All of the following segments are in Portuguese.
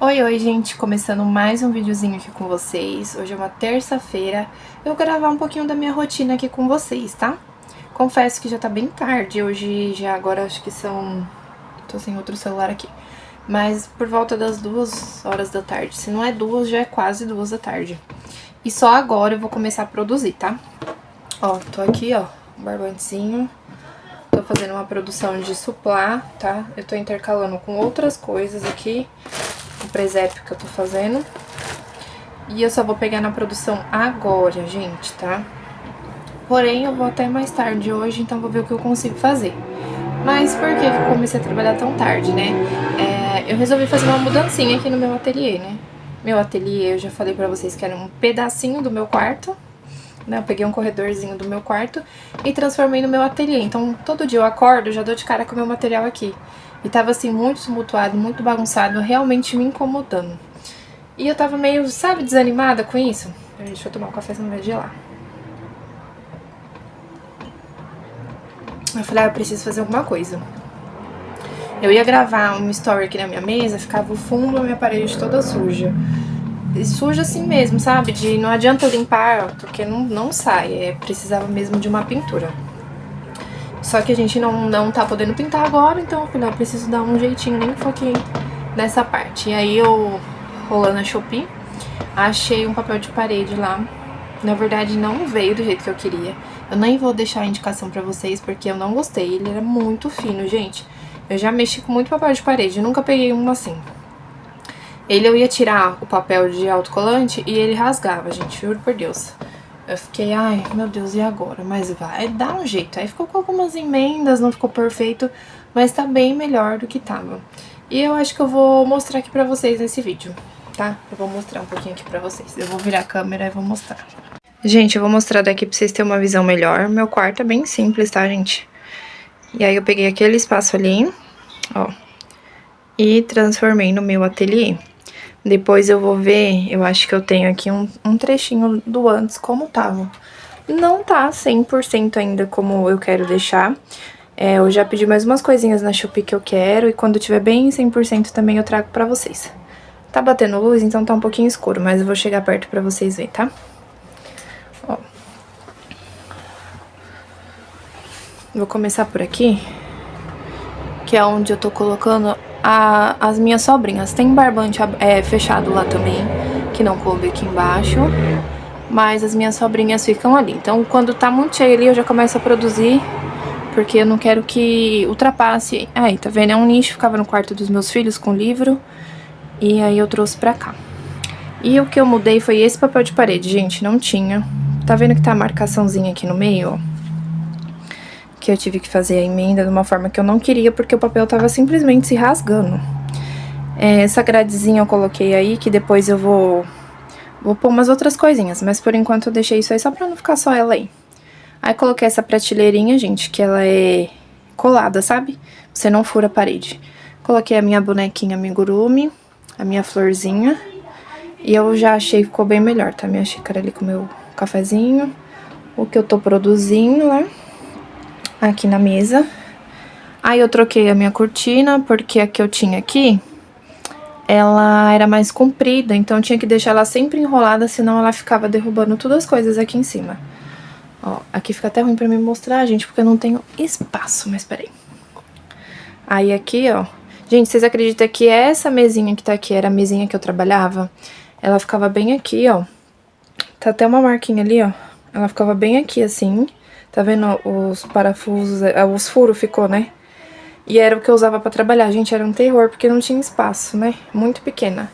Oi, oi, gente! Começando mais um videozinho aqui com vocês. Hoje é uma terça-feira. Eu vou gravar um pouquinho da minha rotina aqui com vocês, tá? Confesso que já tá bem tarde. Hoje já agora acho que são... Tô sem outro celular aqui. Mas por volta das 2 horas da tarde. Se não é 2, já é quase 2 da tarde. E só agora eu vou começar a produzir, tá? Ó, tô aqui, ó, um barbantezinho. Tô fazendo uma produção de suplá, tá? Eu tô intercalando com outras coisas aqui. O presépio que eu tô fazendo. E eu só vou pegar na produção agora, gente, tá? Porém, eu vou até mais tarde hoje, então vou ver o que eu consigo fazer. Mas por que eu comecei a trabalhar tão tarde, né? Eu resolvi fazer uma mudancinha aqui no meu ateliê, né? Meu ateliê, eu já falei pra vocês que era um pedacinho do meu quarto, né? Eu peguei um corredorzinho do meu quarto e transformei no meu ateliê. Então, todo dia eu acordo, já dou de cara com o meu material aqui. E tava assim, muito tumultuado, muito bagunçado, realmente me incomodando. E eu tava meio, sabe, desanimada com isso. Deixa eu tomar um café, senão vai gelar. Eu falei, eu preciso fazer alguma coisa. Eu ia gravar um story aqui na minha mesa, ficava o fundo da minha parede toda suja. E suja assim mesmo, sabe? De não adianta limpar, porque não sai. Precisava mesmo de uma pintura. Só que a gente não tá podendo pintar agora, então eu falei, eu preciso dar um jeitinho, nem foquei nessa parte. E aí eu, rolando a Shopee, achei um papel de parede lá. Na verdade, não veio do jeito que eu queria. Eu nem vou deixar a indicação pra vocês, porque eu não gostei. Ele era muito fino, gente. Eu já mexi com muito papel de parede, eu nunca peguei um assim. Eu ia tirar o papel de autocolante e ele rasgava, gente, juro por Deus. Eu fiquei, ai, meu Deus, e agora? Mas vai dar um jeito. Aí ficou com algumas emendas, não ficou perfeito, mas tá bem melhor do que tava. E eu acho que eu vou mostrar aqui pra vocês nesse vídeo, tá? Eu vou mostrar um pouquinho aqui pra vocês. Eu vou virar a câmera e vou mostrar. Gente, eu vou mostrar daqui pra vocês terem uma visão melhor. Meu quarto é bem simples, tá, gente? E aí eu peguei aquele espaço ali, ó, e transformei no meu ateliê. Depois eu vou ver, eu acho que eu tenho aqui um trechinho do antes como tava. Não tá 100% ainda como eu quero deixar. Eu já pedi mais umas coisinhas na Shopee que eu quero e quando tiver bem 100% também eu trago pra vocês. Tá batendo luz, então tá um pouquinho escuro, mas eu vou chegar perto pra vocês verem, tá? Ó. Vou começar por aqui, que é onde eu tô colocando as minhas sobrinhas. Tem barbante fechado lá também, que não coube aqui embaixo, mas as minhas sobrinhas ficam ali. Então, quando tá muito cheio ali, eu já começo a produzir, porque eu não quero que ultrapasse. Aí, tá vendo? É um nicho, ficava no quarto dos meus filhos com livro, e aí eu trouxe pra cá. E o que eu mudei foi esse papel de parede, gente, não tinha. Tá vendo que tá a marcaçãozinha aqui no meio, ó? Que eu tive que fazer a emenda de uma forma que eu não queria, porque o papel tava simplesmente se rasgando. Essa gradezinha eu coloquei aí, que depois eu vou pôr umas outras coisinhas, mas por enquanto eu deixei isso aí só pra não ficar só ela aí. Aí coloquei essa prateleirinha, gente, que ela é colada, sabe? Você não fura a parede. Coloquei a minha bonequinha amigurumi, a minha florzinha, e eu já achei que ficou bem melhor, tá? Minha xícara ali com o meu cafezinho, o que eu tô produzindo lá. Aqui na mesa. Aí eu troquei a minha cortina, porque a que eu tinha aqui, ela era mais comprida, então eu tinha que deixar ela sempre enrolada, senão ela ficava derrubando todas as coisas aqui em cima. Ó, aqui fica até ruim pra me mostrar, gente, porque eu não tenho espaço, mas peraí. Aí aqui, ó, gente, vocês acreditam que essa mesinha que tá aqui era a mesinha que eu trabalhava? Ela ficava bem aqui, ó. Tá até uma marquinha ali, ó. Ela ficava bem aqui, assim. Tá vendo os parafusos, os furos ficou, né? E era o que eu usava pra trabalhar. Gente, era um terror, porque não tinha espaço, né? Muito pequena.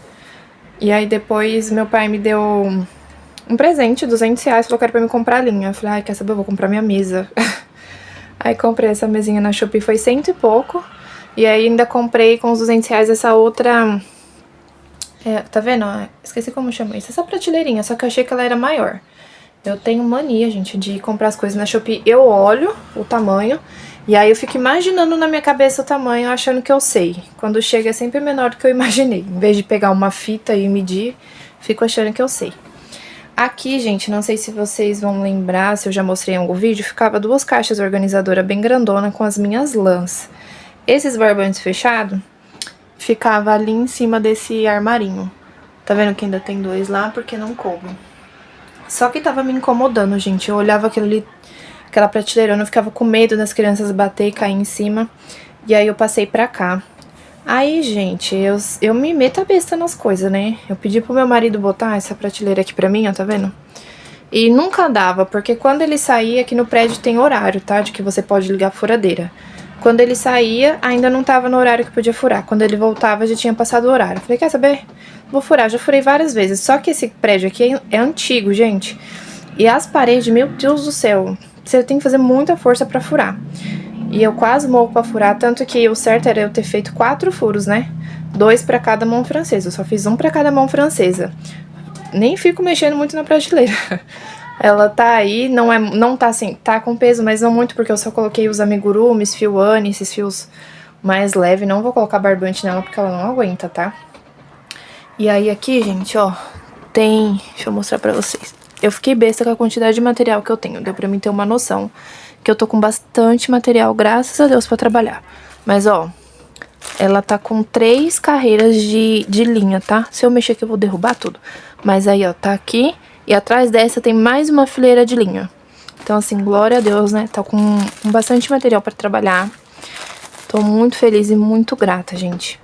E aí depois meu pai me deu um presente, R$200, falou que era pra me comprar a linha. Eu falei, ai, quer saber, eu vou comprar minha mesa. Aí comprei essa mesinha na Shopee, foi 100 e pouco. E aí ainda comprei com os R$200 essa outra... tá vendo? Esqueci como chama isso. Essa prateleirinha, só que eu achei que ela era maior. Eu tenho mania, gente, de comprar as coisas na Shopee. Eu olho o tamanho e aí eu fico imaginando na minha cabeça o tamanho, achando que eu sei. Quando chega é sempre menor do que eu imaginei. Em vez de pegar uma fita e medir, fico achando que eu sei. Aqui, gente, não sei se vocês vão lembrar, se eu já mostrei em algum vídeo, ficava 2 caixas organizadoras bem grandona com as minhas lãs. Esses barbantes fechados, ficava ali em cima desse armarinho. Tá vendo que ainda tem 2 lá porque não coube. Só que tava me incomodando, gente. Eu olhava aquilo ali, aquela prateleira, eu ficava com medo das crianças bater e cair em cima. E aí eu passei pra cá. Aí, gente, eu me meto a besta nas coisas, né? Eu pedi pro meu marido botar essa prateleira aqui pra mim, ó, tá vendo? E nunca dava, porque quando ele saía, aqui no prédio tem horário, tá? De que você pode ligar a furadeira. Quando ele saía, ainda não tava no horário que podia furar. Quando ele voltava, já tinha passado o horário. Falei, quer saber? Vou furar. Já furei várias vezes. Só que esse prédio aqui é antigo, gente. E as paredes, meu Deus do céu, você tem que fazer muita força pra furar. E eu quase morro pra furar, tanto que o certo era eu ter feito 4 furos, né? 2 pra cada mão francesa. Eu só fiz 1 pra cada mão francesa. Nem fico mexendo muito na prateleira. Ela tá aí, não tá assim, tá com peso, mas não muito, porque eu só coloquei os amigurumis, fio Anne, esses fios mais leves. Não vou colocar barbante nela, porque ela não aguenta, tá? E aí aqui, gente, ó, tem... Deixa eu mostrar pra vocês. Eu fiquei besta com a quantidade de material que eu tenho. Deu pra mim ter uma noção que eu tô com bastante material, graças a Deus, pra trabalhar. Mas, ó, ela tá com 3 carreiras de linha, tá? Se eu mexer aqui, eu vou derrubar tudo. Mas aí, ó, tá aqui. E atrás dessa tem mais uma fileira de linha. Então, assim, glória a Deus, né? Tá com bastante material pra trabalhar. Tô muito feliz e muito grata, gente.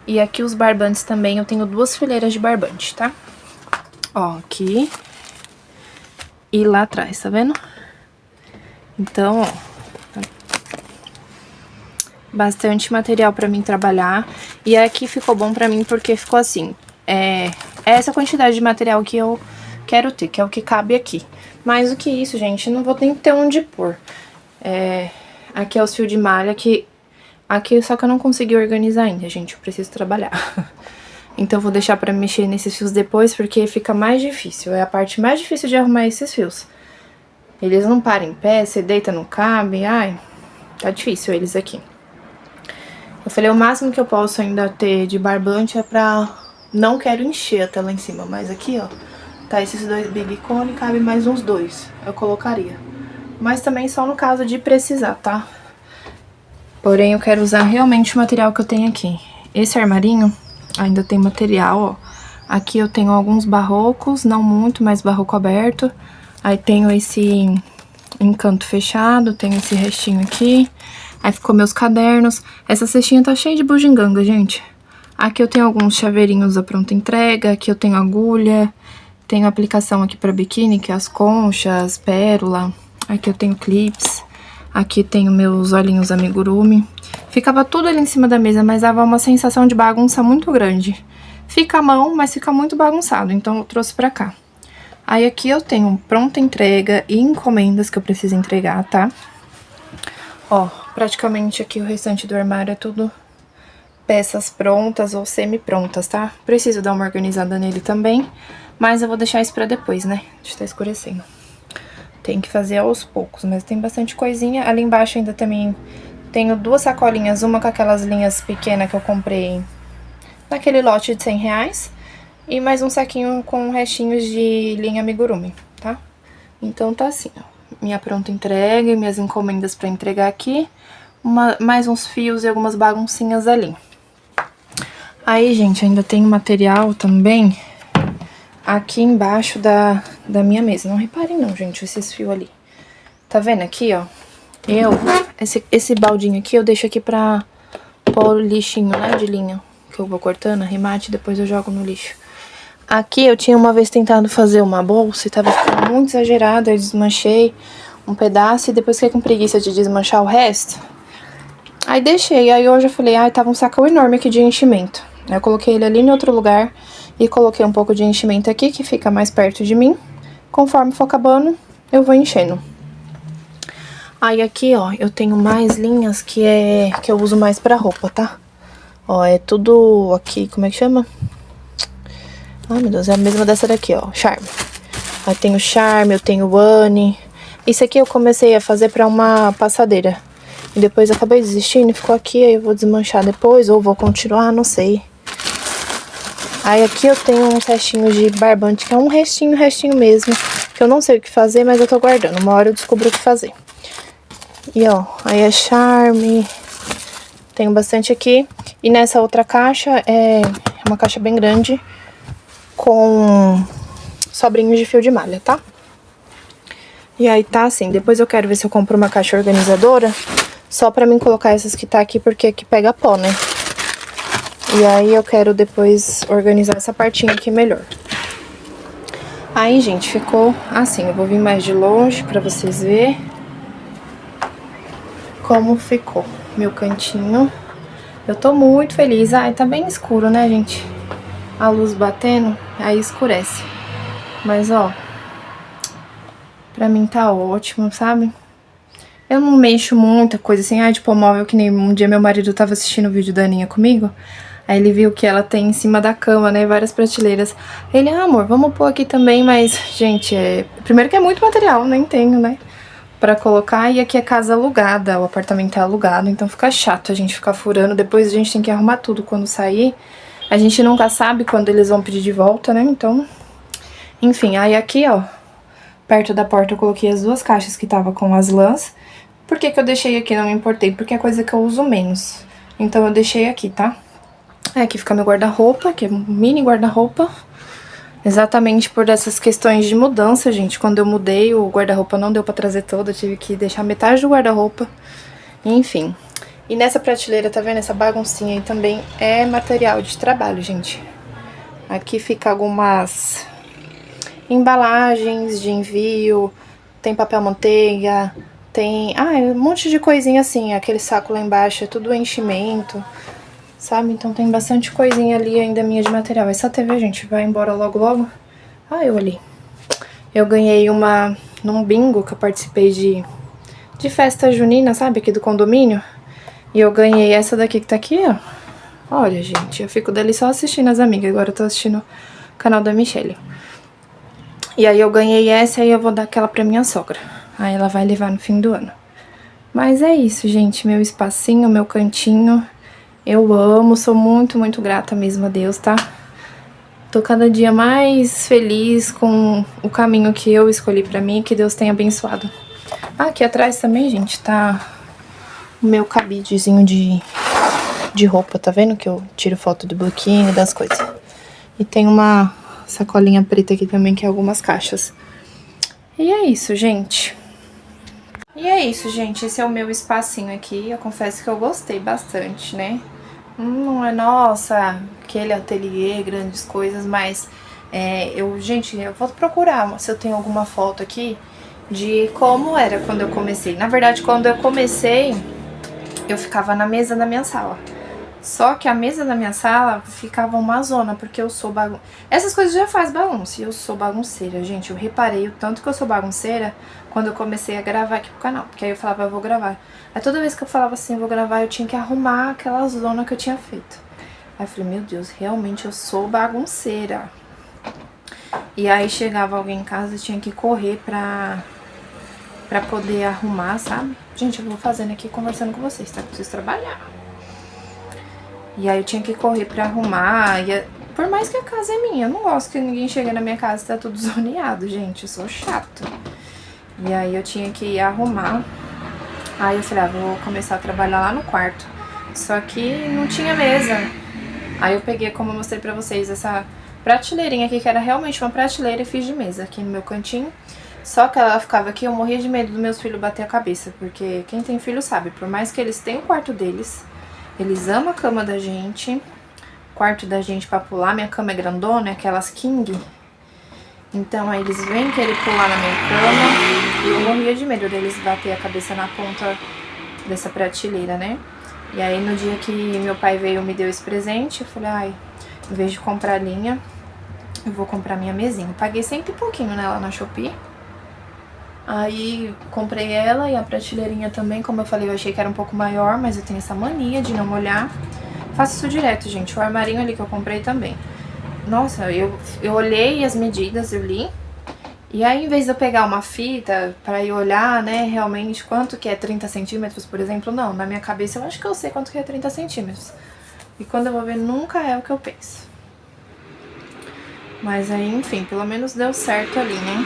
E aqui os barbantes também, eu tenho 2 fileiras de barbante, tá? Ó, aqui. E lá atrás, tá vendo? Então, ó, bastante material pra mim trabalhar. E aqui ficou bom pra mim porque ficou assim, essa quantidade de material que eu quero ter, que é o que cabe aqui. Mais do que isso, gente, não vou nem ter onde pôr. Aqui é os fios de malha que... Aqui só que eu não consegui organizar ainda, gente, eu preciso trabalhar. Então eu vou deixar pra mexer nesses fios depois, porque fica mais difícil. É a parte mais difícil de arrumar esses fios. Eles não param em pé, você deita, não cabe, ai, tá difícil eles aqui. Eu falei, o máximo que eu posso ainda ter de barbante é pra... Não quero encher até lá em cima, mas aqui, ó, tá esses 2 big cone, cabe mais uns 2, eu colocaria. Mas também só no caso de precisar, tá? Porém, eu quero usar realmente o material que eu tenho aqui. Esse armarinho ainda tem material, ó. Aqui eu tenho alguns barrocos, não muito, mas barroco aberto. Aí tenho esse encanto fechado, tenho esse restinho aqui. Aí ficou meus cadernos. Essa cestinha tá cheia de bugiganga, gente. Aqui eu tenho alguns chaveirinhos à pronta entrega. Aqui eu tenho agulha. Tenho aplicação aqui pra biquíni, que é as conchas, pérola. Aqui eu tenho clips. Aqui tenho meus olhinhos amigurumi. Ficava tudo ali em cima da mesa, mas dava uma sensação de bagunça muito grande. Fica à mão, mas fica muito bagunçado, então eu trouxe pra cá. Aí aqui eu tenho pronta entrega e encomendas que eu preciso entregar, tá? Ó, praticamente aqui o restante do armário é tudo peças prontas ou semi-prontas, tá? Preciso dar uma organizada nele também, mas eu vou deixar isso pra depois, né? Deixa eu tá escurecendo. Tem que fazer aos poucos, mas tem bastante coisinha. Ali embaixo ainda também tenho 2 sacolinhas, uma com aquelas linhas pequenas que eu comprei naquele lote de R$100. E mais um saquinho com restinhos de linha amigurumi, tá? Então tá assim, ó. Minha pronta entrega e minhas encomendas pra entregar aqui. Mais uns fios e algumas baguncinhas ali. Aí, gente, ainda tem material também aqui embaixo da minha mesa. Não reparem não, gente, esses fios ali. Tá vendo aqui, ó? Esse baldinho aqui eu deixo aqui pra pôr o lixinho, né, de linha. Que eu vou cortando, arremate, depois eu jogo no lixo. Aqui eu tinha uma vez tentado fazer uma bolsa e tava ficando muito exagerada. Eu desmanchei um pedaço e depois fiquei com preguiça de desmanchar o resto. Aí deixei, aí hoje eu falei, ai, tava um sacão enorme aqui de enchimento. Aí eu coloquei ele ali em outro lugar e coloquei um pouco de enchimento aqui, que fica mais perto de mim. Conforme for acabando, eu vou enchendo. Aí aqui, ó, eu tenho mais linhas que eu uso mais pra roupa, tá? Ó, é tudo aqui, como é que chama? Ai, meu Deus, é a mesma dessa daqui, ó, Charme. Aí tenho Charme, eu tenho Anne. Isso aqui eu comecei a fazer pra uma passadeira. E depois acabei desistindo e ficou aqui, aí eu vou desmanchar depois, ou vou continuar, não sei. Aí aqui eu tenho uns restinhos de barbante, que é um restinho mesmo, que eu não sei o que fazer, mas eu tô guardando. Uma hora eu descubro o que fazer. E ó, aí é Charme, tenho bastante aqui. E nessa outra caixa é uma caixa bem grande com sobrinhos de fio de malha, tá? E aí tá assim, depois eu quero ver se eu compro uma caixa organizadora só pra mim colocar essas que tá aqui, porque aqui pega pó, né? E aí eu quero depois organizar essa partinha aqui melhor. Aí, gente, ficou assim, eu vou vir mais de longe pra vocês verem como ficou meu cantinho. Eu tô muito feliz. Ai, tá bem escuro, né, gente? A luz batendo, aí escurece. Mas, ó, pra mim tá ótimo, sabe? Eu não mexo muita coisa assim, de pôr móvel, que nem um dia meu marido tava assistindo o vídeo da Aninha comigo. Aí ele viu que ela tem em cima da cama, né, várias prateleiras. Ele, amor, vamos pôr aqui também, mas, gente, primeiro que é muito material, nem tenho, né, pra colocar. E aqui é casa alugada, o apartamento é alugado, então fica chato a gente ficar furando. Depois a gente tem que arrumar tudo quando sair. A gente nunca sabe quando eles vão pedir de volta, né, então... Enfim, aí aqui, ó, perto da porta eu coloquei as duas caixas que tava com as lãs. Por que que eu deixei aqui? Não me importei, porque é coisa que eu uso menos. Então eu deixei aqui, tá? Aqui fica meu guarda-roupa, que é um mini guarda-roupa. Exatamente por essas questões de mudança, gente. Quando eu mudei, o guarda-roupa não deu pra trazer todo, eu tive que deixar metade do guarda-roupa. Enfim. E nessa prateleira, tá vendo? Essa baguncinha aí também é material de trabalho, gente. Aqui fica algumas embalagens de envio, tem papel manteiga, tem... um monte de coisinha assim. Aquele saco lá embaixo é tudo enchimento, sabe? Então tem bastante coisinha ali ainda minha de material. Essa TV, gente, vai embora logo, logo. Eu olhei. Eu ganhei num bingo que eu participei de festa junina, sabe? Aqui do condomínio. E eu ganhei essa daqui que tá aqui, ó. Olha, gente, eu fico dali só assistindo as amigas. Agora eu tô assistindo o canal da Michelle. E aí eu ganhei essa e eu vou dar aquela pra minha sogra. Aí ela vai levar no fim do ano. Mas é isso, gente. Meu espacinho, meu cantinho. Eu amo, sou muito, muito grata mesmo a Deus, tá? Tô cada dia mais feliz com o caminho que eu escolhi pra mim, que Deus tenha abençoado. Aqui atrás também, gente, tá o meu cabidezinho de roupa, tá vendo? Que eu tiro foto do bloquinho, das coisas. E tem uma sacolinha preta aqui também, que é algumas caixas. E é isso, gente. Esse é o meu espacinho aqui. Eu confesso que eu gostei bastante, né? Não é, nossa, aquele ateliê, grandes coisas, mas gente, eu vou procurar se eu tenho alguma foto aqui de como era quando eu comecei. Na verdade, quando eu comecei, eu ficava na mesa da minha sala. Só que a mesa da minha sala ficava uma zona, porque eu sou Essas coisas já faz bagunça, e eu sou bagunceira, gente. Eu reparei o tanto que eu sou bagunceira quando eu comecei a gravar aqui pro canal. Porque aí eu falava, eu vou gravar. Aí toda vez que eu falava assim, eu vou gravar, eu tinha que arrumar aquela zona que eu tinha feito. Aí eu falei, meu Deus, realmente eu sou bagunceira. E aí chegava alguém em casa e tinha que correr pra poder arrumar, sabe? Gente, eu vou fazendo aqui, conversando com vocês, tá? Preciso trabalhar. E aí eu tinha que correr pra arrumar. Por mais que a casa é minha, eu não gosto que ninguém chegue na minha casa e tá tudo zoneado, gente. Eu sou chata. E aí eu tinha que ir arrumar. Aí eu falei, vou começar a trabalhar lá no quarto. Só que não tinha mesa. Aí eu peguei, como eu mostrei pra vocês, essa prateleirinha aqui, que era realmente uma prateleira, e fiz de mesa aqui no meu cantinho. Só que ela ficava aqui, eu morria de medo dos meus filhos bater a cabeça. Porque quem tem filho sabe, por mais que eles tenham o quarto deles... Eles amam a cama da gente, quarto da gente pra pular. Minha cama é grandona, aquelas king. Então aí eles vêm querer pular na minha cama. E eu morria de medo deles bater a cabeça na ponta dessa prateleira, né? E aí no dia que meu pai veio e me deu esse presente, eu falei, em vez de comprar linha, eu vou comprar minha mesinha. Eu paguei 100 e pouquinho nela na Shopee. Aí comprei ela e a prateleirinha também, como eu falei, eu achei que era um pouco maior, mas eu tenho essa mania de não molhar. Faço isso direto, gente. O armarinho ali que eu comprei também. Nossa, eu olhei as medidas, eu li. E aí, em vez de eu pegar uma fita pra ir olhar, né, realmente quanto que é 30 centímetros, por exemplo, não. Na minha cabeça eu acho que eu sei quanto que é 30 centímetros. E quando eu vou ver, nunca é o que eu penso. Mas aí, enfim, pelo menos deu certo ali, né?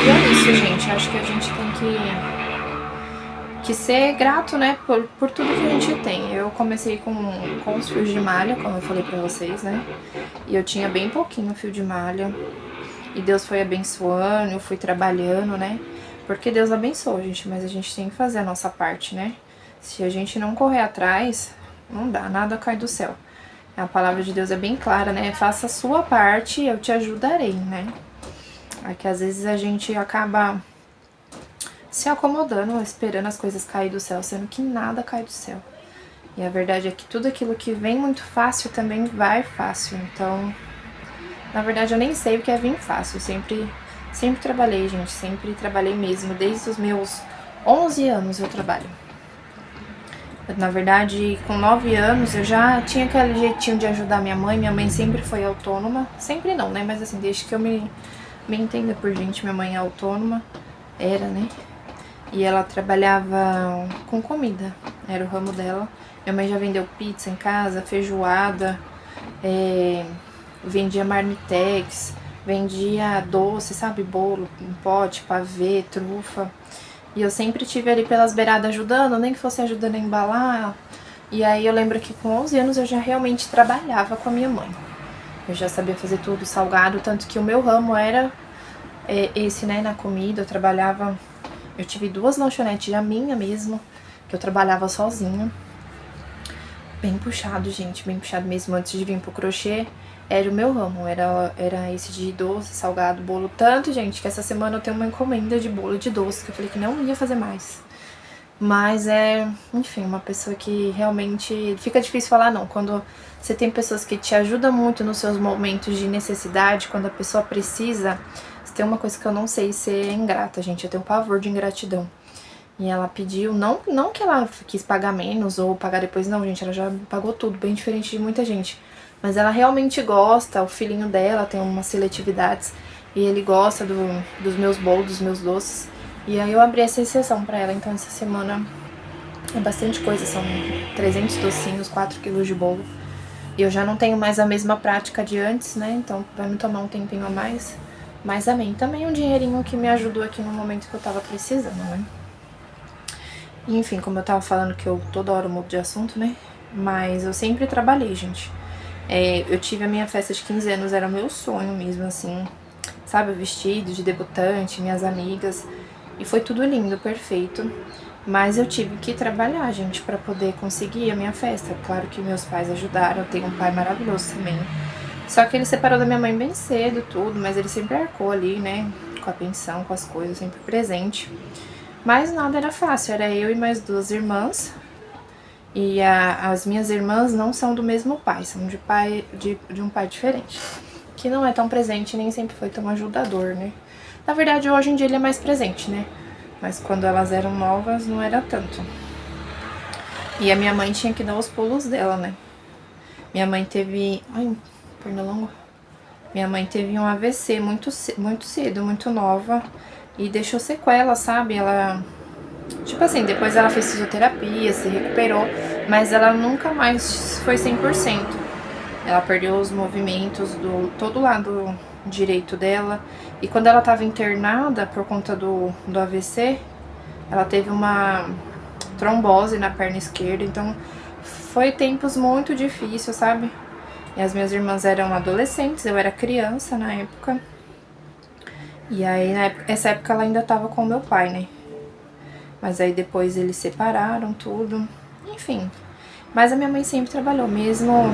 E é isso, gente. Acho que a gente tem que que ser grato, né, por tudo que a gente tem. Eu comecei com os fios de malha, como eu falei pra vocês, né, e eu tinha bem pouquinho fio de malha, e Deus foi abençoando, eu fui trabalhando, né, porque Deus abençoa, gente, mas a gente tem que fazer a nossa parte, né. Se a gente não correr atrás, não dá, nada cai do céu. A palavra de Deus é bem clara, né, faça a sua parte, eu te ajudarei, né. É que às vezes a gente acaba se acomodando, esperando as coisas cair do céu, sendo que nada cai do céu. E a verdade é que tudo aquilo que vem muito fácil também vai fácil. Então, na verdade eu nem sei o que é vir fácil. Eu sempre trabalhei, gente, sempre trabalhei mesmo. Desde os meus 11 anos eu trabalho. Na verdade, com 9 anos eu já tinha aquele jeitinho de ajudar minha mãe. Minha mãe sempre foi autônoma. Sempre não, né? Mas assim, desde que eu me entenda por gente, minha mãe é autônoma. Era, né? E ela trabalhava com comida, era o ramo dela. Minha mãe já vendeu pizza em casa, feijoada, vendia marmitex, vendia doce, sabe, bolo, em pote, pavê, trufa. E eu sempre tive ali pelas beiradas ajudando, nem que fosse ajudando a embalar. E aí eu lembro que com 11 anos eu já realmente trabalhava com a minha mãe. Eu já sabia fazer tudo salgado, tanto que o meu ramo era esse, né, na comida. Eu trabalhava... Eu tive 2 lanchonetes, a minha mesmo, que eu trabalhava sozinha. Bem puxado, gente, bem puxado mesmo. Antes de vir pro crochê, era o meu ramo, era esse de doce, salgado, bolo. Tanto, gente, que essa semana eu tenho uma encomenda de bolo de doce, que eu falei que não ia fazer mais. Mas enfim, uma pessoa que realmente... Fica difícil falar não, quando você tem pessoas que te ajudam muito nos seus momentos de necessidade, quando a pessoa precisa... Tem uma coisa que eu não sei ser ingrata, gente. Eu tenho pavor de ingratidão. E ela pediu, não que ela quis pagar menos ou pagar depois, não, gente. Ela já pagou tudo, bem diferente de muita gente. Mas ela realmente gosta, o filhinho dela tem umas seletividades. E ele gosta dos meus bolos, dos meus doces. E aí eu abri essa exceção pra ela. Então essa semana é bastante coisa. São 300 docinhos, 4 quilos de bolo. E eu já não tenho mais a mesma prática de antes, né? Então vai me tomar um tempinho a mais. Mas amém, também um dinheirinho que me ajudou aqui no momento que eu tava precisando, né? E, enfim, como eu tava falando que eu toda hora mudo de assunto, né? Mas eu sempre trabalhei, gente. Eu tive a minha festa de 15 anos, era o meu sonho mesmo, assim. Sabe, o vestido de debutante, minhas amigas. E foi tudo lindo, perfeito. Mas eu tive que trabalhar, gente, pra poder conseguir a minha festa. Claro que meus pais ajudaram, eu tenho um pai maravilhoso também. Só que ele separou da minha mãe bem cedo, tudo, mas ele sempre arcou ali, né, com a pensão, com as coisas, sempre presente. Mas nada era fácil, era eu e mais 2 irmãs. E as minhas irmãs não são do mesmo pai, são de um pai diferente. Que não é tão presente, nem sempre foi tão ajudador, né. Na verdade, hoje em dia ele é mais presente, né. Mas quando elas eram novas, não era tanto. E a minha mãe tinha que dar os pulos dela, né. Minha mãe teve... Ai, perna longa. Minha mãe teve um AVC muito cedo, muito nova. E deixou sequela, sabe? Ela... Tipo assim, depois ela fez fisioterapia, se recuperou. Mas ela nunca mais foi 100%. Ela perdeu os movimentos do todo o lado direito dela. E quando ela tava internada por conta do AVC, ela teve uma trombose na perna esquerda. Então, foi tempos muito difíceis, sabe? E as minhas irmãs eram adolescentes, eu era criança na época. E aí, nessa época, ela ainda tava com o meu pai, né? Mas aí depois eles separaram, tudo. Enfim. Mas a minha mãe sempre trabalhou, mesmo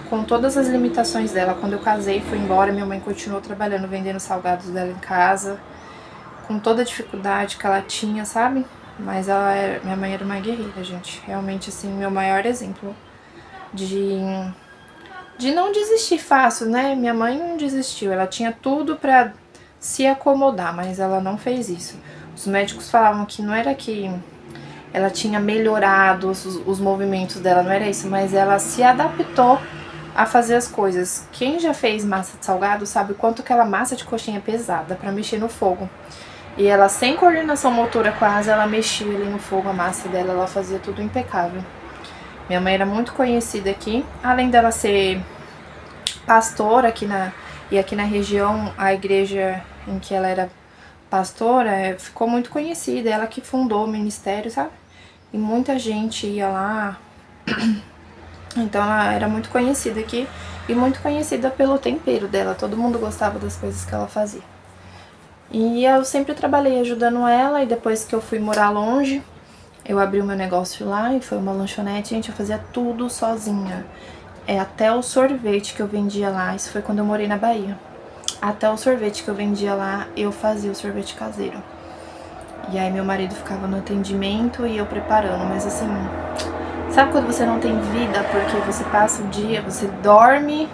com todas as limitações dela. Quando eu casei e fui embora, minha mãe continuou trabalhando, vendendo salgados dela em casa. Com toda a dificuldade que ela tinha, sabe? Mas minha mãe era uma guerreira, gente. Realmente, assim, meu maior exemplo de não desistir fácil, né? Minha mãe não desistiu, ela tinha tudo pra se acomodar, mas ela não fez isso. Os médicos falavam que não era que ela tinha melhorado os movimentos dela, não era isso, mas ela se adaptou a fazer as coisas. Quem já fez massa de salgado sabe o quanto aquela massa de coxinha é pesada pra mexer no fogo. E ela, sem coordenação motora quase, ela mexia ali no fogo, a massa dela, ela fazia tudo impecável. Minha mãe era muito conhecida aqui, além dela ser pastora aqui na região, a igreja em que ela era pastora ficou muito conhecida, ela que fundou o ministério, sabe? E muita gente ia lá, então ela era muito conhecida aqui e muito conhecida pelo tempero dela, todo mundo gostava das coisas que ela fazia. E eu sempre trabalhei ajudando ela, e depois que eu fui morar longe, eu abri o meu negócio lá e foi uma lanchonete, gente, eu fazia tudo sozinha. Até o sorvete que eu vendia lá, isso foi quando eu morei na Bahia. Até o sorvete que eu vendia lá, eu fazia o sorvete caseiro. E aí meu marido ficava no atendimento e eu preparando, mas assim, sabe quando você não tem vida porque você passa o dia, você dorme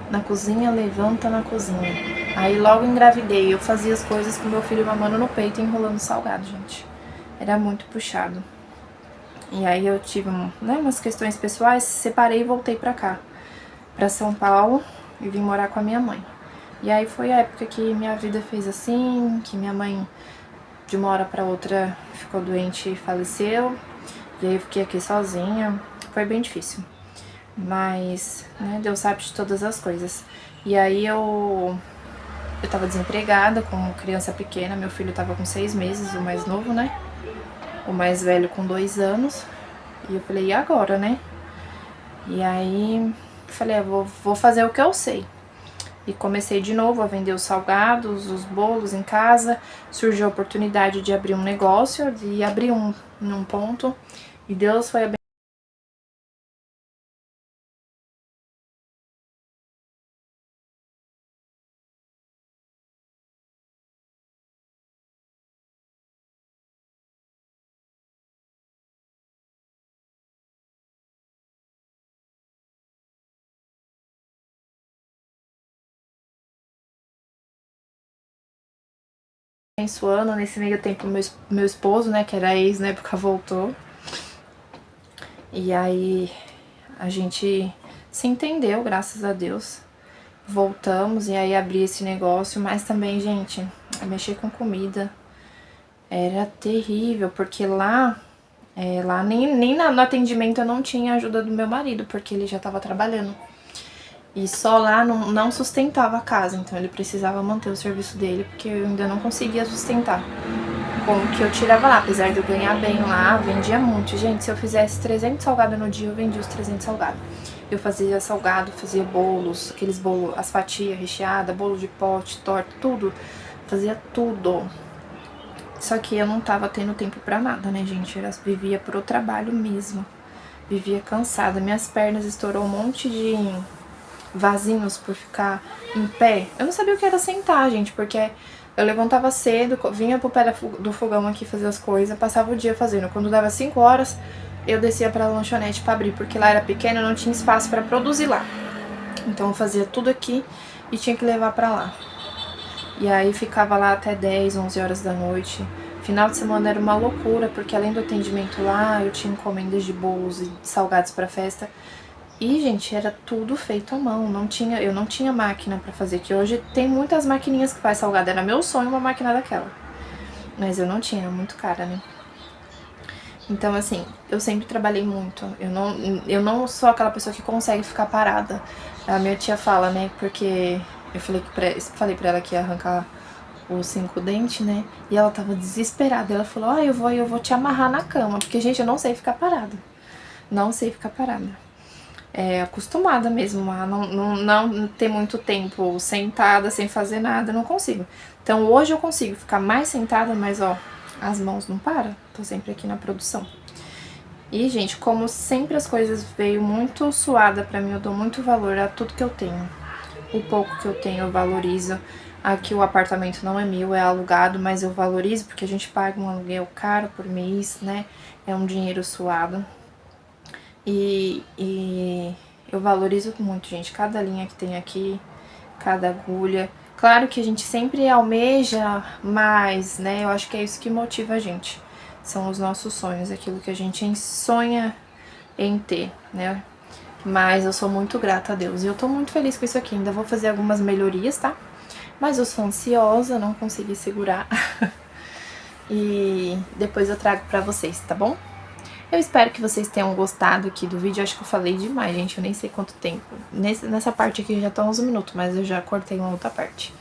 na cozinha, levanta na cozinha. Aí logo engravidei, eu fazia as coisas com meu filho mamando no peito e enrolando salgado, gente. Era muito puxado. E aí eu tive umas questões pessoais, separei e voltei pra cá, pra São Paulo, e vim morar com a minha mãe. E aí foi a época que minha vida fez assim, que minha mãe de uma hora pra outra ficou doente e faleceu. E aí eu fiquei aqui sozinha, foi bem difícil. Mas, né, Deus sabe de todas as coisas. E aí eu tava desempregada, com criança pequena, meu filho tava com 6 meses, o mais novo, né? O mais velho com 2 anos. E eu falei, e agora, né? E aí falei, vou fazer o que eu sei. E comecei de novo a vender os salgados, os bolos em casa. Surgiu a oportunidade de abrir um negócio, de abrir num ponto. E Deus foi abençoando. Nesse meio tempo, meu esposo, né, que era ex na época, voltou. E aí a gente se entendeu, graças a Deus. Voltamos e aí abri esse negócio, mas também, gente, mexer com comida era terrível, porque lá nem no atendimento eu não tinha ajuda do meu marido, porque ele já estava trabalhando. E só lá não sustentava a casa, então ele precisava manter o serviço dele, porque eu ainda não conseguia sustentar com o que eu tirava lá. Apesar de eu ganhar bem lá, vendia muito. Gente, se eu fizesse 300 salgados no dia, eu vendia os 300 salgados. Eu fazia salgado, fazia bolos, aqueles bolos, as fatias recheadas, bolo de pote, torta, tudo. Fazia tudo. Só que eu não tava tendo tempo pra nada, né, gente? Eu vivia pro trabalho mesmo. Vivia cansada. Minhas pernas estourou um monte de vasinhos por ficar em pé. Eu não sabia o que era sentar, gente, porque eu levantava cedo, vinha pro pé do fogão aqui fazer as coisas, passava o dia fazendo. Quando dava 5 horas, eu descia pra lanchonete pra abrir, porque lá era pequeno, não tinha espaço pra produzir lá. Então eu fazia tudo aqui e tinha que levar pra lá. E aí ficava lá até 10, 11 horas da noite. Final de semana era uma loucura, porque além do atendimento lá, eu tinha encomendas de bolos e salgados pra festa. E, gente, era tudo feito à mão, eu não tinha máquina pra fazer, que hoje tem muitas maquininhas que faz salgado, era meu sonho uma máquina daquela. Mas eu não tinha, era muito cara, né? Então, assim, eu sempre trabalhei muito, eu não sou aquela pessoa que consegue ficar parada. A minha tia fala, né, porque eu falei pra ela que ia arrancar os 5 dentes, né, e ela tava desesperada, ela falou, eu vou te amarrar na cama, porque, gente, eu não sei ficar parada, não sei ficar parada. Acostumada mesmo a não ter muito tempo sentada, sem fazer nada, não consigo. Então hoje eu consigo ficar mais sentada, mas ó, as mãos não param, tô sempre aqui na produção. E, gente, como sempre as coisas veio muito suada pra mim, eu dou muito valor a tudo que eu tenho. O pouco que eu tenho eu valorizo. Aqui o apartamento não é meu, é alugado, mas eu valorizo porque a gente paga um aluguel caro por mês, né? É um dinheiro suado. E eu valorizo muito, gente, cada linha que tem aqui, cada agulha. Claro que a gente sempre almeja mais, né? Eu acho que é isso que motiva a gente. São os nossos sonhos, aquilo que a gente sonha em ter, né? Mas eu sou muito grata a Deus e eu tô muito feliz com isso aqui. Ainda vou fazer algumas melhorias, tá? Mas eu sou ansiosa, não consegui segurar. E depois eu trago pra vocês, tá bom? Eu espero que vocês tenham gostado aqui do vídeo. Acho que eu falei demais, gente. Eu nem sei quanto tempo. Nessa parte aqui já tá 11 minutos, mas eu já cortei uma outra parte.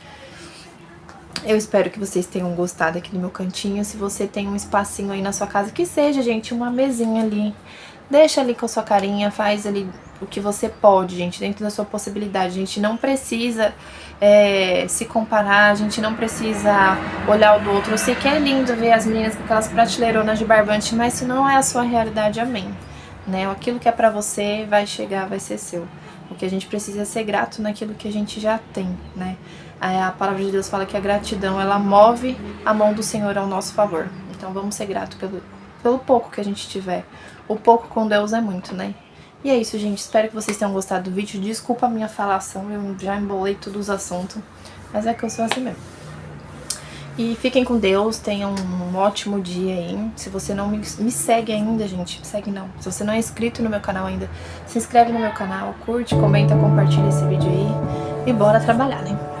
Eu espero que vocês tenham gostado aqui do meu cantinho. Se você tem um espacinho aí na sua casa, que seja, gente, uma mesinha ali. Deixa ali com a sua carinha, faz ali o que você pode, gente, dentro da sua possibilidade. A gente não precisa se comparar, a gente não precisa olhar o do outro. Eu sei que é lindo ver as meninas com aquelas prateleironas de barbante, mas se não é a sua realidade, amém. Né? Aquilo que é pra você vai chegar, vai ser seu. O que a gente precisa é ser grato naquilo que a gente já tem, né? A palavra de Deus fala que a gratidão, ela move a mão do Senhor ao nosso favor. Então vamos ser gratos pelo pouco que a gente tiver. O pouco com Deus é muito, né? E é isso, gente. Espero que vocês tenham gostado do vídeo. Desculpa a minha falação, eu já embolei todos os assuntos. Mas é que eu sou assim mesmo. E fiquem com Deus, tenham um ótimo dia aí. Se você não me segue ainda, gente, me segue não. Se você não é inscrito no meu canal ainda, se inscreve no meu canal, curte, comenta, compartilha esse vídeo aí. E bora trabalhar, né?